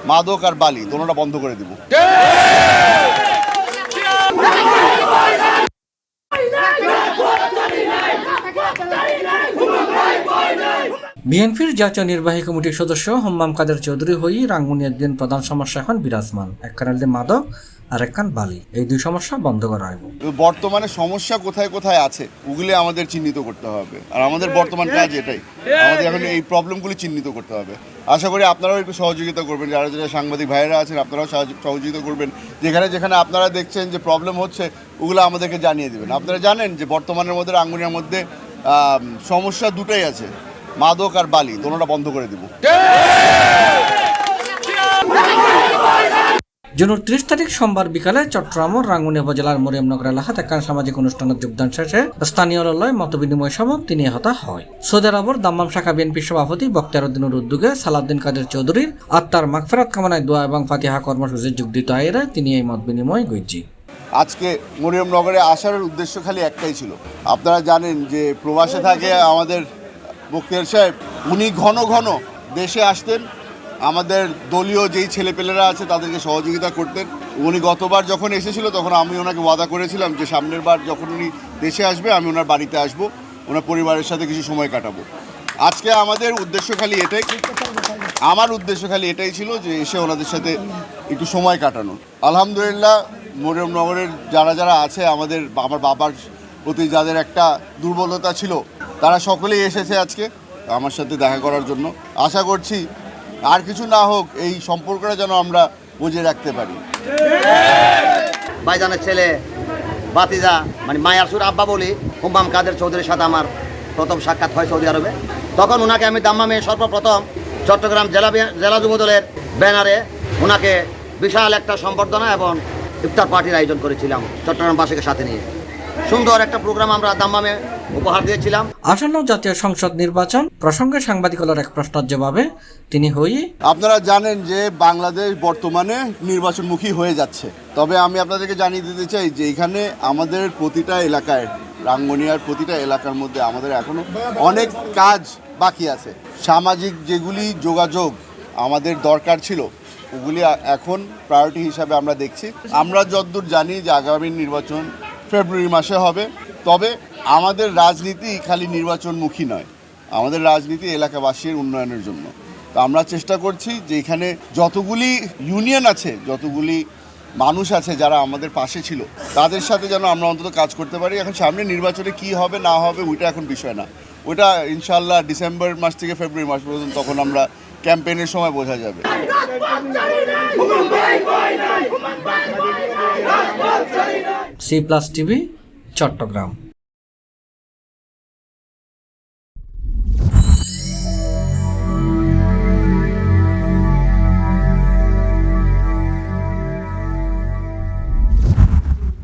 মাদক আর বালি দোনোটা বন্ধ করে দিব। বিএনপির জাতীয় নির্বাহী কমিটির সদস্য হোম্মাম কাদের চৌধুরী হই রাঙ্গুনিয়ার দিন প্রধান সমস্যা এখন বিরাজমান, এক কারণে মাদক আর এক কান বালি, এই দুই সমস্যা বন্ধ করা হবে। বর্তমানে সমস্যা কোথায় কোথায় আছে ওগুলি আমাদের চিহ্নিত করতে হবে, আর আমাদের বর্তমান কাজ এটাই, আমাদের এখন এই প্রবলেমগুলি চিহ্নিত করতে হবে। আশা করি আপনারাও একটু সহযোগিতা করবেন, যারা যারা সাংবাদিক ভাইয়েরা আছেন আপনারাও সহযোগিতা করবেন, যেখানে যেখানে আপনারা দেখছেন যে প্রবলেম হচ্ছে ওগুলো আমাদেরকে জানিয়ে দেবেন। আপনারা জানেন যে বর্তমানের মধ্যে রাঙ্গুনিয়ার মধ্যে সমস্যা দুটাই আছে, মাদক আর বালি দোনোটা বন্ধ করে দিব। জুনের 30 তারিখ সোমবার বিকালে চট্টগ্রামের রাঙ্গুনিয়া উপজেলার মরিয়মনগর এলাকাত একখান সামাজিক অনুষ্ঠানের যোগদান শেষে স্থানীয় লয় মতবিনিময় সভায় তিনি হতা হয়। সৌদি আরবের দাম্মাম শাখা বিএনপির সভাপতি বক্তিয়ার উদ্দিনের উদ্যোগে সালাউদ্দিন কাদের চৌধুরীর আত্মার মাগফিরাত কামনায় দোয়া এবং ফাতিহা কর্মসূচির যোগ দিতে আইরে তিনি এই মত বিনিময় গইজি। আজকে মরিয়মনগরে আসার উদ্দেশ্য খালি একটাই ছিল। আপনারা জানেন যে প্রবাসে থাকে আমাদের বক্তিয়ার সাহেব, উনি ঘন ঘন দেশে আসতেন, আমাদের দলীয় যেই ছেলেপেলেরা আছে তাদেরকে সহযোগিতা করতেন। উনি গতবার যখন এসেছিল তখন আমি ওনাকে ওয়াদা করেছিলাম যে সামনের বার যখন উনি দেশে আসবে আমি ওনার বাড়িতে আসব, ওনার পরিবারের সাথে কিছু সময় কাটাবো। আজকে আমার উদ্দেশ্য খালি এটাই ছিল যে এসে ওনাদের সাথে একটু সময় কাটানো। আলহামদুলিল্লাহ মরিয়মনগরের যারা যারা আছে আমার বাবার প্রতি যাদের একটা দুর্বলতা ছিল তারা সকলেই এসেছে আজকে আমার সাথে দেখা করার জন্য। আশা করছি আর কিছু না হোক এই সম্পর্কটা যেন আমরা বজায় রাখতে পারি। ভাইজানের ছেলে বাতিজা মানে মায়ার সুর আব্বা বলি হোম্মাম কাদের চৌধুরীর সাথে আমার প্রথম সাক্ষাৎ হয় সৌদি আরবে। তখন ওনাকে আমি দাম্মামে সর্বপ্রথম চট্টগ্রাম জেলা যুবদলের ব্যানারে ওনাকে বিশাল একটা সম্বর্ধনা এবং ইফতার পার্টির আয়োজন করেছিলাম চট্টগ্রামবাসীকে সাথে নিয়ে। সুন্দর একটা প্রোগ্রাম আমরা দাম্মামে উপহার দিয়েছিলাম। আসন্ন জাতীয় সংসদ নির্বাচন প্রসঙ্গে সাংবাদিকদের এক প্রশ্নের জবাবে তিনি আপনারা জানেন যে বাংলাদেশ বর্তমানে নির্বাচনমুখী হয়ে যাচ্ছে, তবে আমি আপনাদেরকে জানিয়ে দিতে চাই যে এখানে আমাদের প্রতিটা এলাকায় রাঙ্গুনিয়ার প্রতিটা এলাকার মধ্যে আমাদের এখনো অনেক কাজ বাকি আছে। সামাজিক যেগুলি যোগাযোগ আমাদের দরকার ছিল ওগুলি এখন প্রায়োরিটি হিসাবে আমরা দেখছি। আমরা যতদূর জানি যে আগামী নির্বাচন ফেব্রুয়ারি মাসে হবে, তবে আমাদের রাজনীতি খালি নির্বাচনমুখী নয়, আমাদের রাজনীতি এলাকাবাসীর উন্নয়নের জন্য। তো আমরা চেষ্টা করছি যে এখানে যতগুলি ইউনিয়ন আছে, যতগুলি মানুষ আছে যারা আমাদের পাশে ছিল তাদের সাথে যেন আমরা অন্তত কাজ করতে পারি। এখন সামনে নির্বাচনে কি হবে না হবে ওইটা এখন বিষয় না, ওইটা ইনশাআল্লাহ ডিসেম্বর মাস থেকে ফেব্রুয়ারি মাস পর্যন্ত তখন আমরা ক্যাম্পেইনের সময় বোঝা যাবে। C+ TV Chittagong.